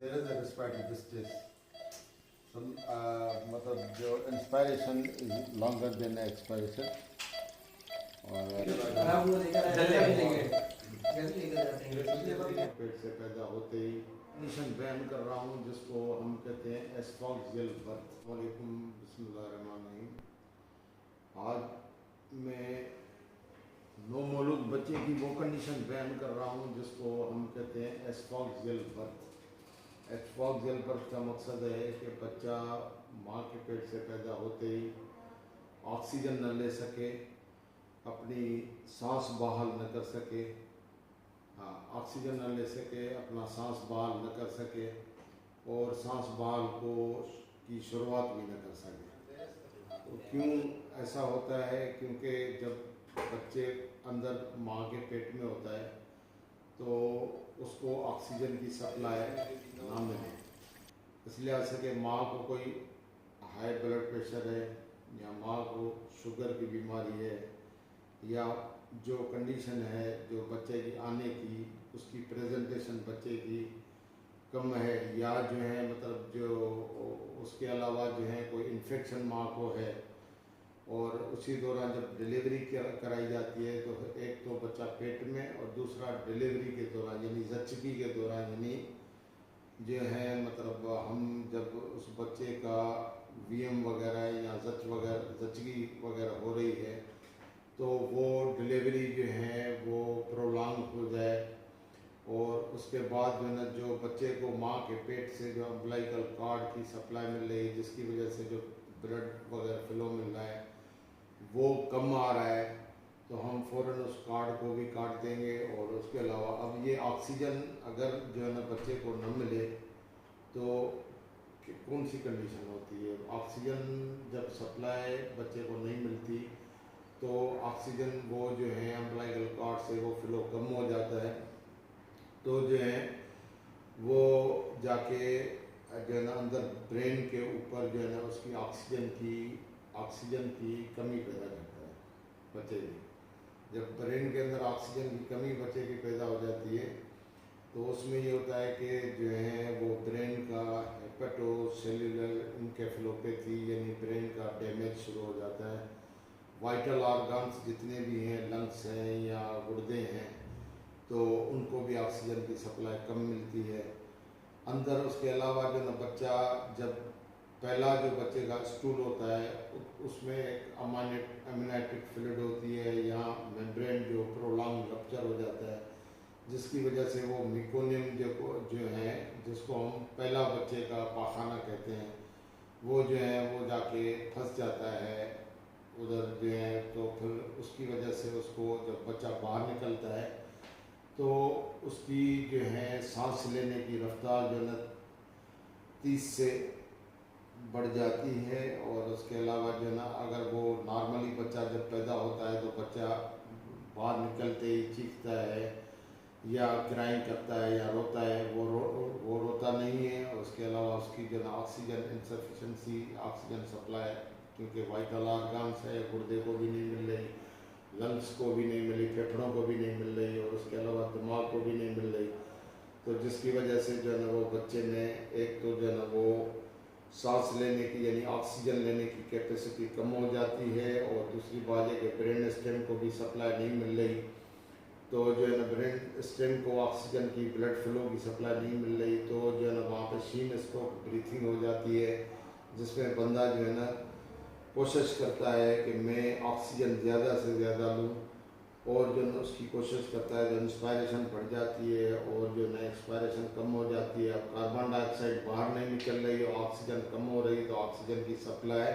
There is a respiratory distress. मतलब जो inspiration is longer than expiration और पेट से पैदा होते ही निशन बयान कर रहा हूँ जिसको हम कहते हैं एस्फॉक्सियल बर्थ। वालेकुम बिस्मिल्लाहिर्रहमानिर्रहीम। आज मैं नौमौलूद बच्चे की वो कंडीशन बयान कर रहा हूँ जिसको हम कहते हैं एस्फॉक्सियल बर्थ। एस्फॉक्सियल बर्थ का मकसद है कि बच्चा माँ के पेट से पैदा होते ही ऑक्सीजन न ले सके, अपनी सांस बहाल न कर सके, ऑक्सीजन न ले सके, अपना सांस बहाल न कर सके और सांस बहाल की शुरुआत भी न कर सके। तो क्यों ऐसा होता है? क्योंकि जब बच्चे अंदर माँ के पेट में होता है तो उसको ऑक्सीजन की सप्लाई ना मिले, इसलिए आ सके माँ को कोई हाई ब्लड प्रेशर है या माँ को शुगर की बीमारी है या जो कंडीशन है जो बच्चे की आने की उसकी प्रेजेंटेशन बच्चे की कम है या जो है मतलब जो उसके अलावा जो है कोई इन्फेक्शन माँ को है और उसी दौरान जब डिलीवरी कराई जाती है तो एक तो बच्चा पेट में और दूसरा डिलीवरी के दौरान यानी जच्चगी के दौरान यानी जो है मतलब हम जब उस बच्चे का वीएम वगैरह या जच्चगी वगैरह हो रही है तो वो डिलीवरी जो है वो प्रोलॉन्ग हो जाए और उसके बाद जो है ना जो बच्चे को माँ के पेट से जो अम्बिलिकल कॉर्ड की सप्लाई मिल रही है जिसकी वजह से जो ब्लड वगैरह फ्लो मिल रहा है वो कम आ रहा है तो हम फ़ौरन उस कार्ड को भी काट देंगे। और उसके अलावा अब ये ऑक्सीजन अगर जो है ना बच्चे को न मिले तो कौन सी कंडीशन होती है? ऑक्सीजन जब सप्लाई बच्चे को नहीं मिलती तो ऑक्सीजन वो जो है अम्बिलिकल कॉर्ड से वो फ्लो कम हो जाता है तो जो है वो जाके जो है ना अंदर ब्रेन के ऊपर जो है ना उसकी ऑक्सीजन की कमी पैदा करता है बच्चे की। जब ब्रेन के अंदर ऑक्सीजन की कमी बच्चे की पैदा हो जाती है तो उसमें ये होता है कि जो है वो ब्रेन का हेपेटोसेल्युलर इनकेफेलोपैथी यानी ब्रेन का डैमेज शुरू हो जाता है। वाइटल ऑर्गन्स जितने भी हैं, लंग्स हैं या गुर्दे हैं, तो उनको भी ऑक्सीजन की सप्लाई कम मिलती है अंदर। उसके अलावा जो ना बच्चा जब पहला जो बच्चे का स्टूल होता है उसमें एक अमाइनेटिक फ्लूइड होती है या मेम्ब्रेन जो प्रोलॉन्ग रप्चर हो जाता है जिसकी वजह से वो मिकोनियम जो है जिसको हम पहला बच्चे का पाखाना कहते हैं वो जो है वो जाके फंस जाता है उधर जो है। तो फिर उसकी वजह से उसको जब बच्चा बाहर निकलता है तो उसकी जो है सांस लेने की रफ्तार जो है 30 से बढ़ जाती है। और उसके अलावा जो है ना अगर वो नॉर्मली बच्चा जब पैदा होता है तो बच्चा बाहर निकलते ही चीखता है या क्राइंग करता है या रोता है, वो रोता नहीं है। और उसके अलावा उसकी जो ना ऑक्सीजन इनसफिशेंसी, ऑक्सीजन सप्लाई क्योंकि वाइटल ऑर्गन्स है, गुर्दे को भी नहीं मिल रही, लंग्स को भी नहीं मिली, फेफड़ों को भी नहीं मिल रही और उसके अलावा दिमाग को भी नहीं मिल रही, तो जिसकी वजह से जो है ना वो बच्चे में एक तो जो है ना वो सांस लेने की यानी ऑक्सीजन लेने की कैपेसिटी कम हो जाती है और दूसरी बात है कि ब्रेन स्टेम को भी सप्लाई नहीं मिल रही तो जो है ना ब्रेन स्टेम को ऑक्सीजन की ब्लड फ्लो की सप्लाई नहीं मिल रही तो जो है ना वहाँ पे शीन स्ट्रोक ब्रीथिंग हो जाती है जिसमें बंदा जो है ना कोशिश करता है कि मैं ऑक्सीजन ज़्यादा से ज़्यादा लूँ और जो है उसकी कोशिश करता है तो इंस्पायरेशन बढ़ जाती है और जो है एक्सपायरेशन कम हो जाती है। अब कार्बन डाइऑक्साइड बाहर नहीं निकल रही है, ऑक्सीजन कम हो रही तो ऑक्सीजन की सप्लाई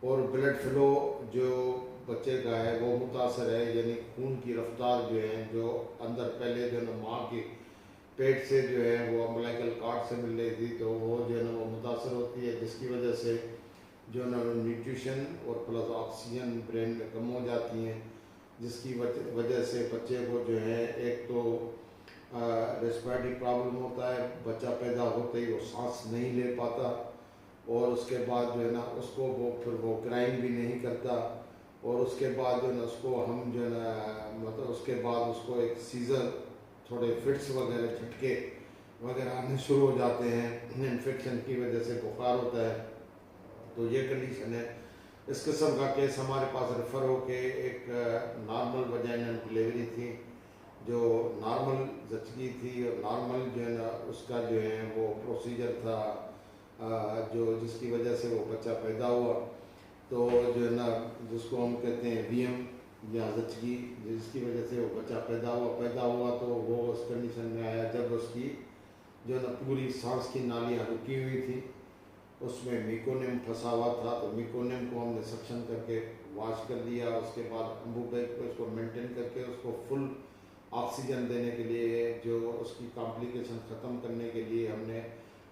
और ब्लड फ्लो जो बच्चे का है वो मुतासर है यानी खून की रफ्तार जो है जो अंदर पहले जो है माँ के पेट से जो है वो अम्बिलिकल कॉर्ड से मिल रही थी तो वो जो है ना वो मुतासर होती है जिसकी वजह से जो है ना न्यूट्रिशन और प्लस ऑक्सीजन ब्रेन में कम हो जाती हैं जिसकी वजह से बच्चे को जो है एक तो रेस्पिरेटरी प्रॉब्लम होता है, बच्चा पैदा होते ही वो सांस नहीं ले पाता और उसके बाद जो है ना उसको वो क्राइम भी नहीं करता और उसके बाद जो है ना उसको हम जो है ना मतलब उसके बाद उसको एक सीजर थोड़े फिट्स वगैरह झटके वगैरह आने शुरू हो जाते हैं, इन्फेक्शन की वजह से बुखार होता है, तो ये कंडीशन है। इस किस्म का केस हमारे पास रेफ़र होके एक नॉर्मल वजाइनल डिलीवरी थी, जो नॉर्मल जचगी थी और नॉर्मल जो है ना उसका जो है वो प्रोसीजर था, जो जिसकी वजह से वो बच्चा पैदा हुआ। तो जो है ना जिसको हम कहते हैं वीएम या जचगी, जिसकी वजह से वो बच्चा पैदा हुआ तो वो उस कंडीशन में आया जब उसकी जो है ना पूरी सांस की नालियाँ रुकी हुई थी, उसमें मिकोनियम फंसा हुआ था। तो मिकोनियम को हमने सक्शन करके वॉश कर दिया। उसके बाद अम्बूबैग को उसको मेंटेन करके उसको फुल ऑक्सीजन देने के लिए, जो उसकी कॉम्प्लिकेशन ख़त्म करने के लिए हमने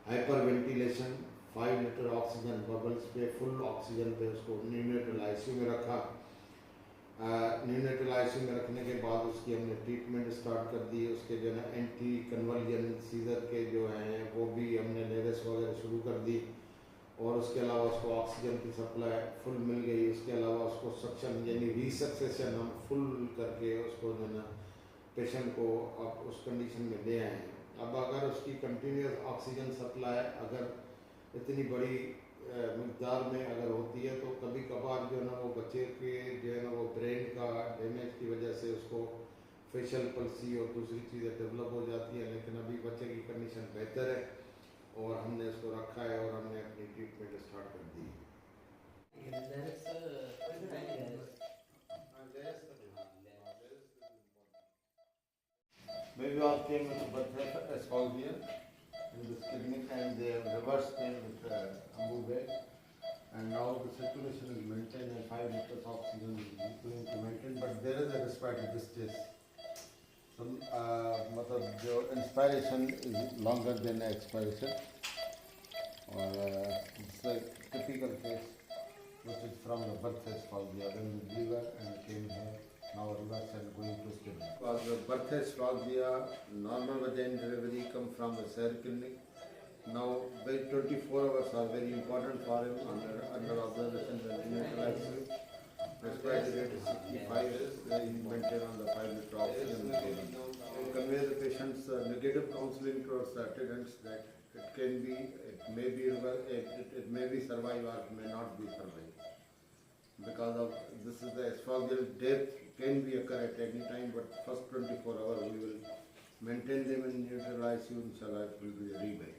hyper ventilation 5 litre oxygen bubbles पे फुल ऑक्सीजन पे उसको न्यूनेटल आईसीयू में रखा। न्यूनेटल आईसीयू में रखने के बाद उसकी हमने ट्रीटमेंट स्टार्ट कर दी। उसके जो है ना एंटी कन्वर्जन सीजर के जो हैं वो भी हमने लेरेस वगैरह शुरू कर दी, और उसके अलावा उसको ऑक्सीजन की सप्लाई फुल मिल गई। उसके अलावा उसको सक्शन यानी रिसक्सेशन हम फुल करके उसको जो है ना पेशेंट को अब उस कंडीशन में ले आए हैं। अब अगर उसकी कंटिन्यूस ऑक्सीजन सप्लाई अगर इतनी बड़ी मकदार में अगर होती है तो कभी कभार जो है ना वो बच्चे के जो है ना वो ब्रेन का डैमेज की वजह से उसको फेशियल पल्सी और दूसरी चीज़ें डेवलप हो जाती हैं, लेकिन अभी बच्चे की कंडीशन बेहतर है और हमने इसको रखा है और हमने अपनी ट्रीटमेंट स्टार्ट कर दी Maybe all came with birth asphyxia in this clinic and they have reversed them with Ambu, and now the circulation is maintained and 5 liters oxygen is going to maintain, but there is a respiratory distress. Some मतलब जो inspiration is longer than expiration, or it's a typical case which is from the birth asphyxia when the liver and came here. Now reverse and going to skin. Was the birth asphyxia, normal vaginal delivery come from the SER clinic. Now, 24 hours are very important for him under observation and neonatal ICU. Respiratory rate is 65, he maintained on the 5 liter oxygen. To convey the patient's negative counseling towards the attendants that it may be survived or it may not be survived. Because of this is the esophageal death can be occur at any time, but first 24 hours we will maintain them in neonatal ICU, inshallah it will be a reback.